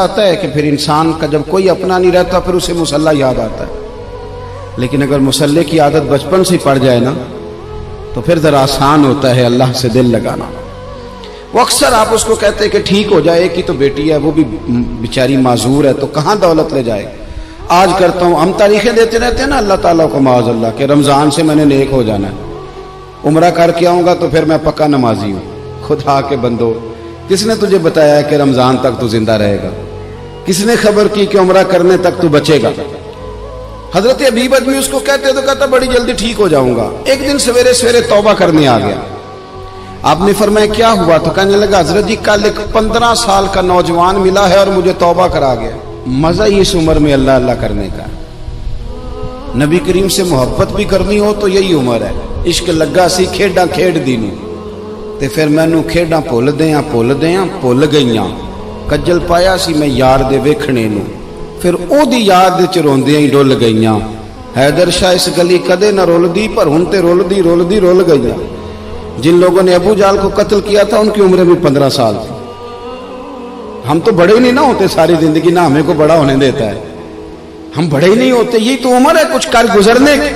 آتا ہے کہ پھر انسان کا جب کوئی اپنا نہیں رہتا پھر اسے مصلی یاد آتا ہے، لیکن اگر مصلی کی عادت بچپن سے پڑ جائے نا تو پھر ذرا آسان ہوتا ہے اللہ سے دل لگانا۔ وہ اکثر آپ اس کو کہتے ہیں کہ ٹھیک ہو جائے، ایک ہی تو بیٹی ہے، وہ بھی بیچاری معذور ہے، تو کہاں دولت لے جائے۔ آج کرتا ہوں، ہم تاریخیں دیتے رہتے ہیں نا اللہ تعالیٰ کو معاذ اللہ کہ رمضان سے میں نے نیک ہو جانا ہے، عمرہ کر کے آؤں گا تو پھر میں پکا نمازی ہوں۔ خدا کے بندو، کس نے تجھے بتایا کہ رمضان تک تو زندہ رہے گا؟ کس نے خبر کی کہ عمرہ کرنے تک تو بچے گا؟ حضرت ابیب ادمی اس کو کہتے تو کہتا بڑی جلدی ٹھیک ہو جاؤں گا۔ ایک دن سویرے سویرے توبہ کرنے آ گیا۔ آپ نے فرمایا کیا ہوا؟ تو کہنے لگا حضرت جی کل ایک 15 سال کا نوجوان ملا ہے اور مجھے توبہ کرا گیا۔ مزہ ہی اس عمر میں اللہ اللہ کرنے کا، نبی کریم سے محبت بھی کرنی ہو تو یہی عمر ہے۔ عشق لگا سی کھیڈاں کھیڈ دی نوں تے پھر مینوں کھیڈاں بھول بھول گئیاں، کجل پایا سی میں یار دے ویکھنے نوں، پھر او دی یاد وچ روندیاں ہی ڈل گئیاں۔ حیدر شاہ اس گلی کدے نہ رولدی پر ہن تے رول گئیاں۔ جن لوگوں نے ابو جہل کو قتل کیا تھا ان کی عمر بھی 15 سال تھی۔ ہم تو بڑے ہی نہیں نہ ہوتے ساری زندگی، نہ ہمیں کو بڑا ہونے دیتا ہے، ہم بڑے ہی نہیں ہوتے، یہی تو عمر ہے کچھ کر گزرنے کی۔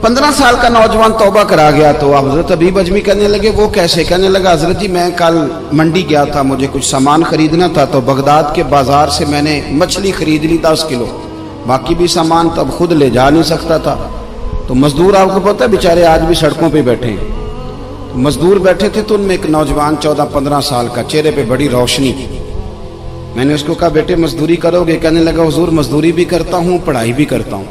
15 سال کا نوجوان توبہ کرا گیا تو حضرت ابیب اجمی کہنے لگے وہ کیسے؟ کہنے لگا حضرت جی میں کل منڈی گیا تھا، مجھے کچھ سامان خریدنا تھا، تو بغداد کے بازار سے میں نے مچھلی خرید لی 10 کلو، باقی بھی سامان تب خود لے جا نہیں سکتا تھا، تو مزدور آپ کو پتہ ہے بیچارے آج بھی سڑکوں پہ بیٹھے ہیں، تو مزدور بیٹھے تھے تو ان میں ایک نوجوان 14-15 سال کا، چہرے پہ بڑی روشنی۔ میں نے اس کو کہا بیٹے مزدوری کرو گے؟ کہنے لگا حضور مزدوری بھی کرتا ہوں پڑھائی بھی کرتا ہوں،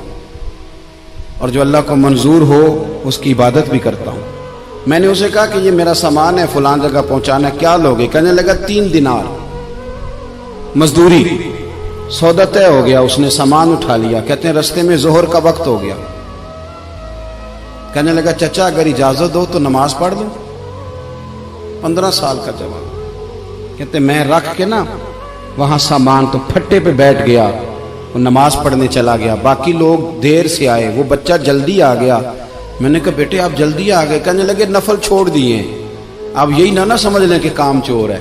اور جو اللہ کو منظور ہو اس کی عبادت بھی کرتا ہوں۔ میں نے اسے کہا کہ یہ میرا سامان ہے فلان جگہ پہنچانا، کیا لوگے؟ کہنے لگا 3 دینار مزدوری۔ سودا طے ہو گیا، اس نے سامان اٹھا لیا۔ کہتے ہیں رستے میں ظہر کا وقت ہو گیا، کہنے لگا چچا اگر اجازت ہو تو نماز پڑھ دوں۔ 15 سال کا جوان، کہتے میں رکھ کے نا وہاں سامان تو پھٹے پہ بیٹھ گیا، وہ نماز پڑھنے چلا گیا، باقی لوگ دیر سے آئے، وہ بچہ جلدی آ گیا۔ میں نے کہا بیٹے آپ جلدی آ گئے؟ کہنے لگے نفل چھوڑ دیے، آپ یہی نہ سمجھ لیں کہ کام چور ہے،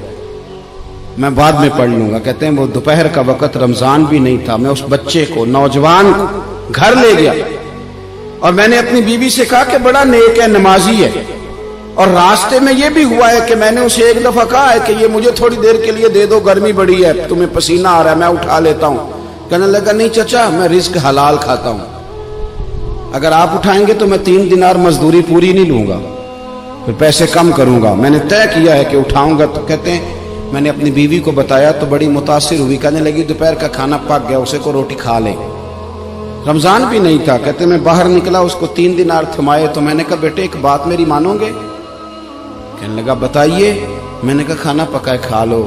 میں بعد میں پڑھ لوں گا۔ کہتے ہیں وہ دوپہر کا وقت، رمضان بھی نہیں تھا، میں اس بچے کو نوجوان کو گھر لے گیا اور میں نے اپنی بیوی سے کہا کہ بڑا نیک ہے نمازی ہے، اور راستے میں یہ بھی ہوا ہے کہ میں نے اسے ایک دفعہ کہا ہے کہ یہ مجھے تھوڑی دیر کے لیے دے دو، گرمی بڑی ہے، تمہیں پسینہ آ رہا ہے، میں اٹھا لیتا ہوں۔ کہنے لگا نہیں چچا میں رزق حلال کھاتا ہوں، اگر آپ اٹھائیں گے تو میں 3 دینار مزدوری پوری نہیں لوں گا، پھر پیسے کم کروں گا، میں نے طے کیا ہے کہ اٹھاؤں گا۔ تو کہتے ہیں میں نے اپنی بیوی کو بتایا تو بڑی متاثر ہوئی، کہنے لگی دوپہر کا کھانا پک گیا، اسے کو روٹی کھا لیں، رمضان بھی نہیں تھا۔ کہتے میں باہر نکلا، اس کو 3 دینار تھمائے، تو میں نے کہا بیٹے ایک بات میری مانو گے؟ کہنے لگا بتائیے۔ میں نے کہا کھانا پکائے کھا لو۔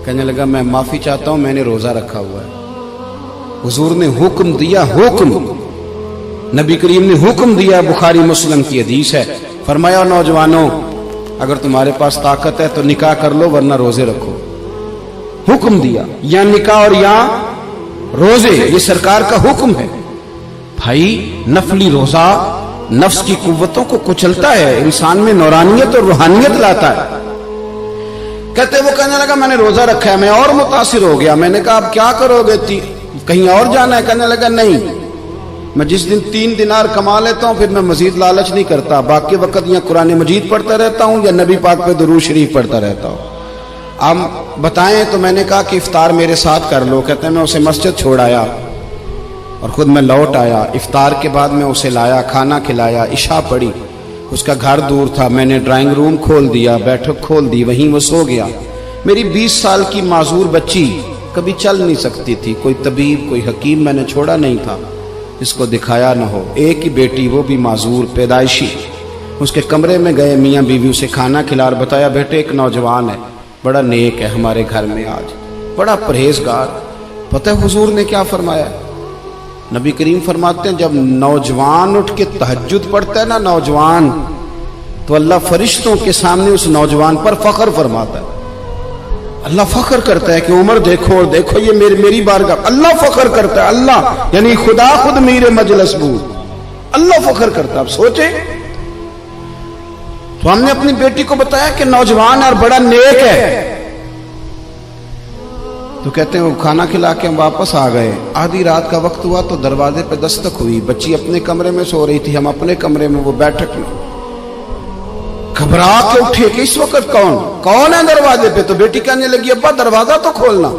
کہنے لگا میں معافی چاہتا ہوں میں نے روزہ رکھا ہوا ہے۔ حضور نے حکم دیا، حکم نبی کریم نے حکم دیا، بخاری مسلم کی حدیث ہے، فرمایا نوجوانوں اگر تمہارے پاس طاقت ہے تو نکاح کر لو ورنہ روزے رکھو۔ حکم دیا، یا نکاح اور یا روزے، یہ سرکار کا حکم ہے۔ بھائی نفلی روزہ نفس کی قوتوں کو کچلتا ہے، انسان میں نورانیت اور روحانیت لاتا ہے۔ کہتے وہ کہنے لگا میں نے روزہ رکھا ہے، میں اور متاثر ہو گیا۔ میں نے کہا اب کیا کرو گے؟ کہیں اور جانا ہے؟ کہنے لگا نہیں، میں جس دن 3 دینار کما لیتا ہوں پھر میں مزید لالچ نہیں کرتا، باقی وقت یا قرآن مجید پڑھتا رہتا ہوں یا نبی پاک پہ درود شریف پڑھتا رہتا ہوں۔ آپ بتائیں تو میں نے کہا کہ افطار میرے ساتھ کر لو۔ کہتے ہیں میں اسے مسجد چھوڑ آیا اور خود میں لوٹ آیا، افطار کے بعد میں اسے لایا، کھانا کھلایا، عشاء پڑھی، اس کا گھر دور تھا، میں نے ڈرائنگ روم کھول دیا، بیٹھک کھول دی، وہیں وہ سو گیا۔ میری 20 سال کی معذور بچی کبھی چل نہیں سکتی تھی، کوئی طبیب کوئی حکیم میں نے چھوڑا نہیں تھا اس کو دکھایا نہ ہو، ایک ہی بیٹی وہ بھی معذور پیدائشی۔ اس کے کمرے میں گئے، میاں بیوی اسے کھانا کھلا اور بتایا بیٹے ایک نوجوان ہے بڑا نیک ہے ہمارے گھر میں، آج بڑا پرہیزگار۔ پتہ ہے حضور نے کیا فرمایا؟ نبی کریم فرماتے ہیں جب نوجوان اٹھ کے تہجد پڑھتا ہے نا نوجوان، تو اللہ فرشتوں کے سامنے اس نوجوان پر فخر فرماتا ہے، اللہ فخر کرتا ہے کہ عمر دیکھو اور دیکھو یہ میری بارگاہ، اللہ فخر کرتا ہے، اللہ یعنی خدا خود میرے مجلس بود، اللہ فخر کرتا ہے۔ اب سوچے تو ہم نے اپنی بیٹی کو بتایا کہ نوجوان اور بڑا نیک ہے، تو کہتے ہیں وہ کھانا کھلا کے ہم واپس آ گئے، آدھی رات کا وقت ہوا تو دروازے پہ دستک ہوئی، بچی اپنے کمرے میں سو رہی تھی، ہم اپنے کمرے میں، وہ بیٹھک میں، گھبرا کے اٹھے کہ اس وقت کون ہے دروازے پہ؟ تو بیٹی کہنے لگی ابا دروازہ تو کھولنا۔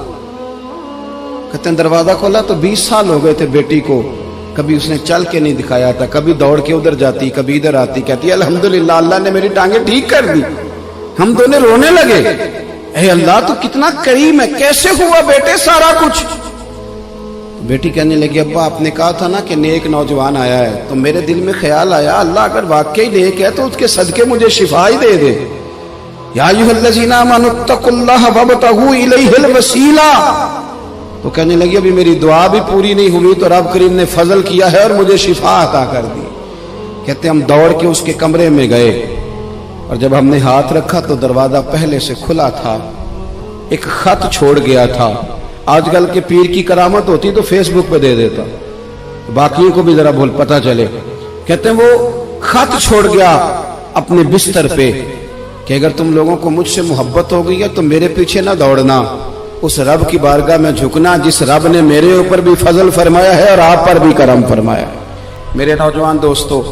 کہتے ہیں دروازہ کھولا تو 20 سال ہو گئے تھے بیٹی کو، کبھی اس نے چل کے نہیں دکھایا تھا، کبھی دوڑ کے ادھر جاتی، کبھی ادھر آتی، کہتی الحمدللہ اللہ نے میری ٹانگیں ٹھیک کر دی۔ ہم دونوں رونے لگے، اے اللہ تو کتنا کریم ہے، کیسے ہوا بیٹے سارا کچھ؟ بیٹی کہنے لگی ابا آپ نے کہا تھا نا کہ نیک نوجوان آیا ہے، تو میرے دل میں خیال آیا اللہ اگر واقعی نیک ہے تو اس کے صدقے مجھے شفا ہی دے دے۔ یا ایھا الذین آمنوا اتقوا اللہ وابتغوا الیہ الوسیلہ۔ تو کہنے لگی ابھی میری دعا بھی پوری نہیں ہوئی تو رب کریم نے فضل کیا ہے اور مجھے شفا عطا کر دی۔ کہتے ہم دوڑ کے اس کے کمرے میں گئے اور جب ہم نے ہاتھ رکھا تو دروازہ پہلے سے کھلا تھا، ایک خط چھوڑ گیا تھا۔ آج کل کے پیر کی کرامت ہوتی تو فیس بک پہ دے دیتا، باقیوں کو بھی ذرا بھول پتہ چلے۔ کہتے ہیں وہ خط چھوڑ گیا اپنے بستر پہ کہ اگر تم لوگوں کو مجھ سے محبت ہو گئی ہے تو میرے پیچھے نہ دوڑنا، اس رب کی بارگاہ میں جھکنا جس رب نے میرے اوپر بھی فضل فرمایا ہے اور آپ پر بھی کرم فرمایا ہے۔ میرے نوجوان دوستو،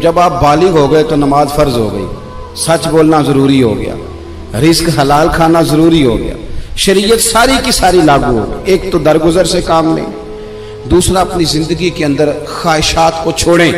جب آپ بالغ ہو گئے تو نماز فرض ہو گئی، سچ بولنا ضروری ہو گیا، رزق حلال کھانا ضروری ہو گیا، شریعت ساری کی ساری لاگو ہو گئی۔ ایک تو درگزر سے کام لیں، دوسرا اپنی زندگی کے اندر خواہشات کو چھوڑیں۔